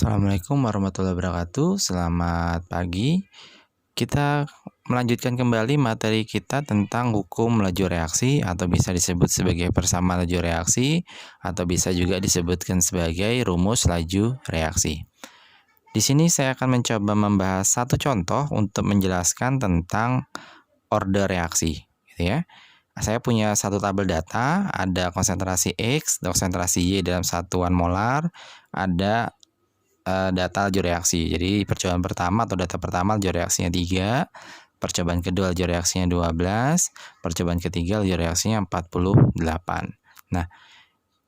Assalamualaikum warahmatullahi wabarakatuh. Selamat pagi. Kita melanjutkan kembali materi kita tentang hukum laju reaksi atau bisa disebut sebagai persamaan laju reaksi atau bisa juga disebutkan sebagai rumus laju reaksi. Di sini saya akan mencoba membahas satu contoh untuk menjelaskan tentang order reaksi, gitu ya. Saya punya satu tabel data, ada konsentrasi X, konsentrasi Y dalam satuan molar, ada data laju reaksi. Jadi percobaan pertama atau data pertama laju reaksinya 3, percobaan kedua laju reaksinya 12, percobaan ketiga laju reaksinya 48. Nah,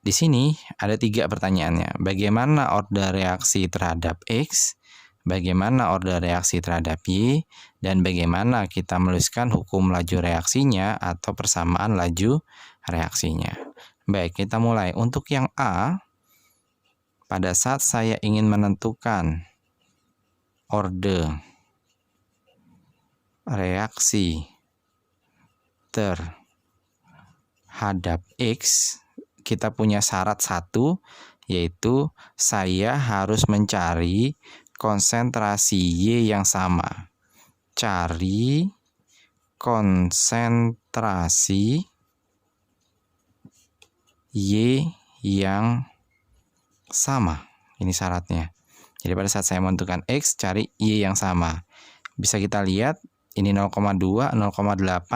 di sini ada 3 pertanyaannya. Bagaimana order reaksi terhadap X? Bagaimana order reaksi terhadap Y? Dan bagaimana kita menuliskan hukum laju reaksinya atau persamaan laju reaksinya? Baik, kita mulai. Untuk yang A, pada saat saya ingin menentukan order reaksi terhadap X, kita punya syarat satu, yaitu saya harus mencari konsentrasi Y yang sama. Cari konsentrasi Y yang sama. Ini syaratnya. Jadi pada saat saya menentukan X, cari Y yang sama. Bisa kita lihat, ini 0,2, 0,8,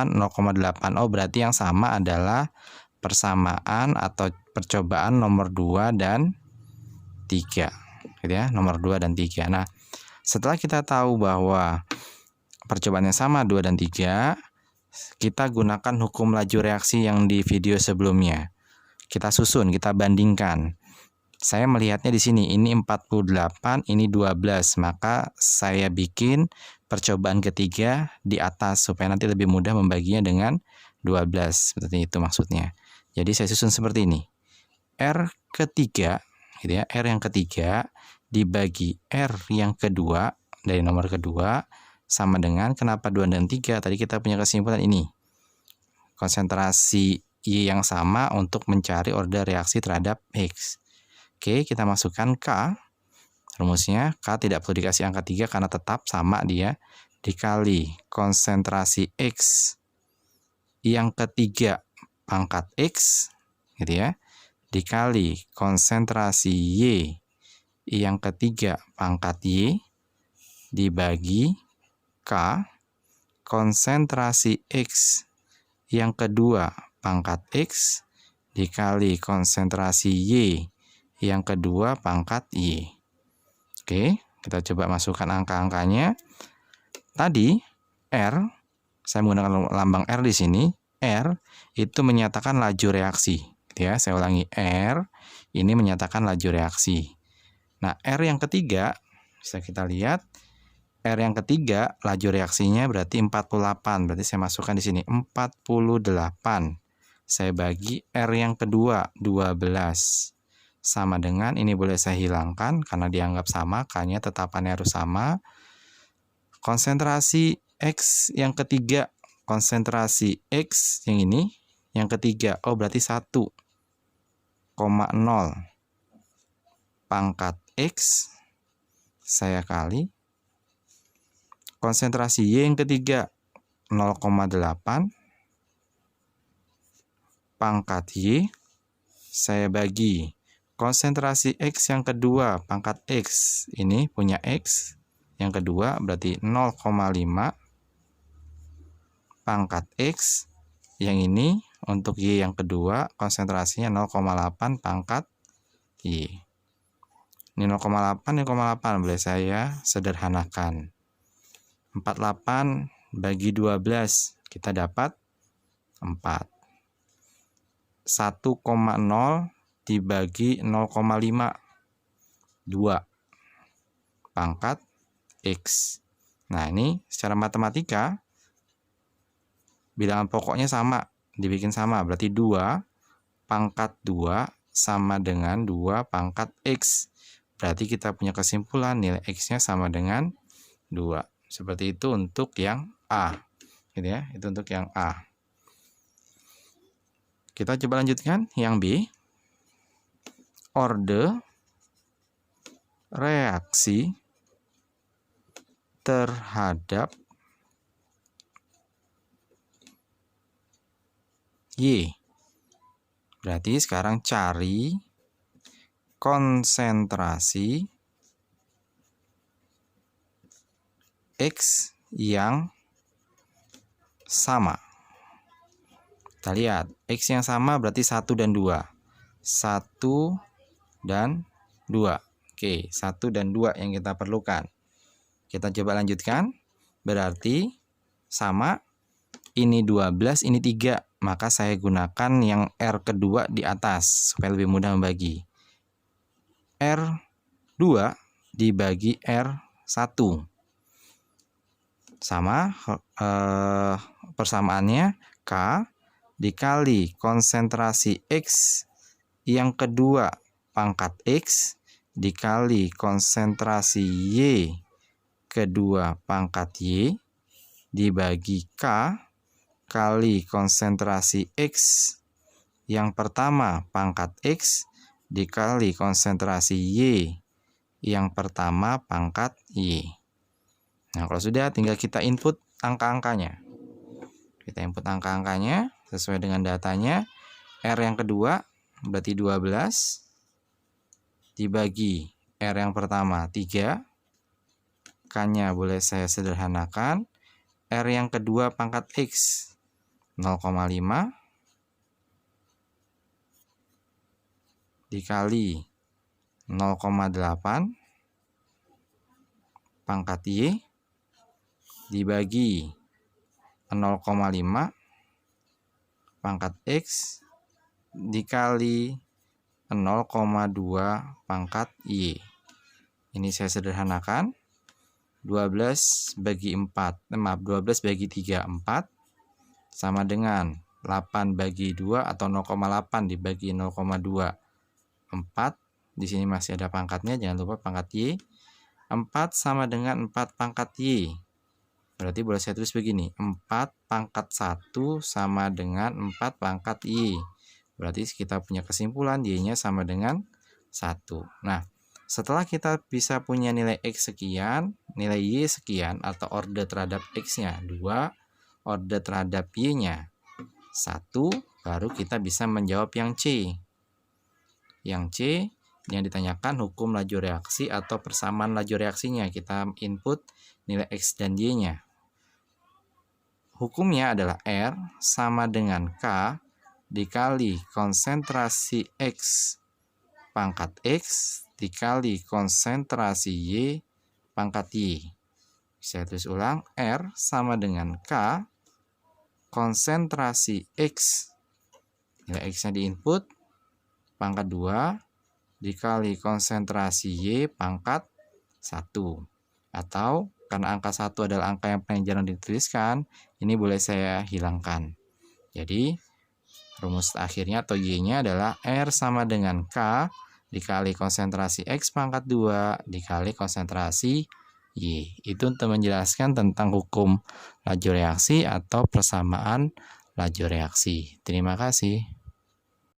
0,8. Oh, berarti yang sama adalah persamaan atau percobaan nomor 2 dan 3. Gitu ya, nomor 2 dan 3. Nah, setelah kita tahu bahwa percobaannya sama 2 dan 3, kita gunakan hukum laju reaksi yang di video sebelumnya. Kita susun, kita bandingkan. Saya melihatnya di sini, ini 48, ini 12, maka saya bikin percobaan ketiga di atas supaya nanti lebih mudah membaginya dengan 12, seperti itu maksudnya. Jadi saya susun seperti ini. R ketiga, gitu ya, R yang ketiga dibagi R yang kedua dari nomor kedua sama dengan, kenapa 2 dan 3? Tadi kita punya kesimpulan ini. Konsentrasi Y yang sama untuk mencari order reaksi terhadap X. Oke, kita masukkan K. Rumusnya, K tidak perlu dikasih angka 3 karena tetap sama dia. Dikali konsentrasi X yang ketiga pangkat X, gitu ya. Dikali konsentrasi Y yang ketiga pangkat Y, dibagi K konsentrasi X yang kedua pangkat X, dikali konsentrasi Y yang kedua pangkat Y. Oke, kita coba masukkan angka-angkanya. Tadi R, saya menggunakan lambang R di sini. R itu menyatakan laju reaksi. Ya, saya ulangi, R ini menyatakan laju reaksi. Nah, R yang ketiga, bisa kita lihat, R yang ketiga laju reaksinya berarti 48. Berarti saya masukkan di sini 48. Saya bagi R yang kedua 12. Sama dengan, ini boleh saya hilangkan karena dianggap sama, K-nya tetapannya harus sama. Konsentrasi X yang ketiga, konsentrasi X yang ini, yang ketiga, oh berarti 1,0 pangkat X, saya kali. Konsentrasi Y yang ketiga, 0,8 pangkat Y, saya bagi konsentrasi X yang kedua pangkat X, ini punya X yang kedua berarti 0,5 pangkat X, yang ini untuk Y yang kedua konsentrasinya 0,8 pangkat Y. Ini 0,8, 0,8 boleh saya sederhanakan. 48 bagi 12 kita dapat 4. 1,0 dibagi 0,5, 2 pangkat X. Nah, ini secara matematika bilangan pokoknya sama, dibikin sama, berarti 2 pangkat 2 sama dengan 2 pangkat X. Berarti kita punya kesimpulan nilai X-nya sama dengan 2. Seperti itu untuk yang A. Gitu ya, itu untuk yang A. Kita coba lanjutkan yang B. Order reaksi terhadap Y. Berarti sekarang cari konsentrasi X yang sama. Kita lihat, X yang sama berarti 1 dan 2. 1 dan 2. Oke, 1 dan 2 yang kita perlukan. Kita coba lanjutkan. Berarti sama. Ini 12, ini 3. Maka saya gunakan yang R kedua di atas supaya lebih mudah membagi. R2 dibagi R1. Sama persamaannya K dikali konsentrasi X yang kedua pangkat X dikali konsentrasi Y kedua pangkat Y dibagi K kali konsentrasi X yang pertama pangkat X dikali konsentrasi Y yang pertama pangkat Y. Nah, kalau sudah tinggal kita input angka-angkanya. Kita input angka-angkanya sesuai dengan datanya. R yang kedua berarti 12 dibagi R yang pertama 3. K-nya boleh saya sederhanakan. R yang kedua pangkat X 0,5 dikali 0,8 pangkat Y dibagi 0,5 pangkat X dikali 0,2 pangkat Y. Ini saya sederhanakan. 12 bagi 3, 4 sama dengan 8 bagi 2 atau 0,8 dibagi 0,2 4. Di sini masih ada pangkatnya, jangan lupa pangkat Y. 4 sama dengan 4 pangkat Y. Berarti boleh saya tulis begini, 4 pangkat 1 sama dengan 4 pangkat Y. Berarti kita punya kesimpulan Y-nya sama dengan 1. Nah, setelah kita bisa punya nilai X sekian, nilai Y sekian atau order terhadap X-nya 2, order terhadap Y-nya 1, baru kita bisa menjawab yang C. Yang C yang ditanyakan hukum laju reaksi atau persamaan laju reaksinya. Kita input nilai X dan Y-nya. Hukumnya adalah R sama dengan K dikali konsentrasi X pangkat X dikali konsentrasi Y pangkat Y. Saya tulis ulang, R sama dengan K konsentrasi X, nilai X-nya diinput, pangkat 2 dikali konsentrasi Y pangkat 1. Atau karena angka 1 adalah angka yang paling jarang dituliskan, ini boleh saya hilangkan. Jadi rumus akhirnya atau Y-nya adalah R sama dengan K dikali konsentrasi X pangkat 2 dikali konsentrasi Y. Itu untuk menjelaskan tentang hukum laju reaksi atau persamaan laju reaksi. Terima kasih.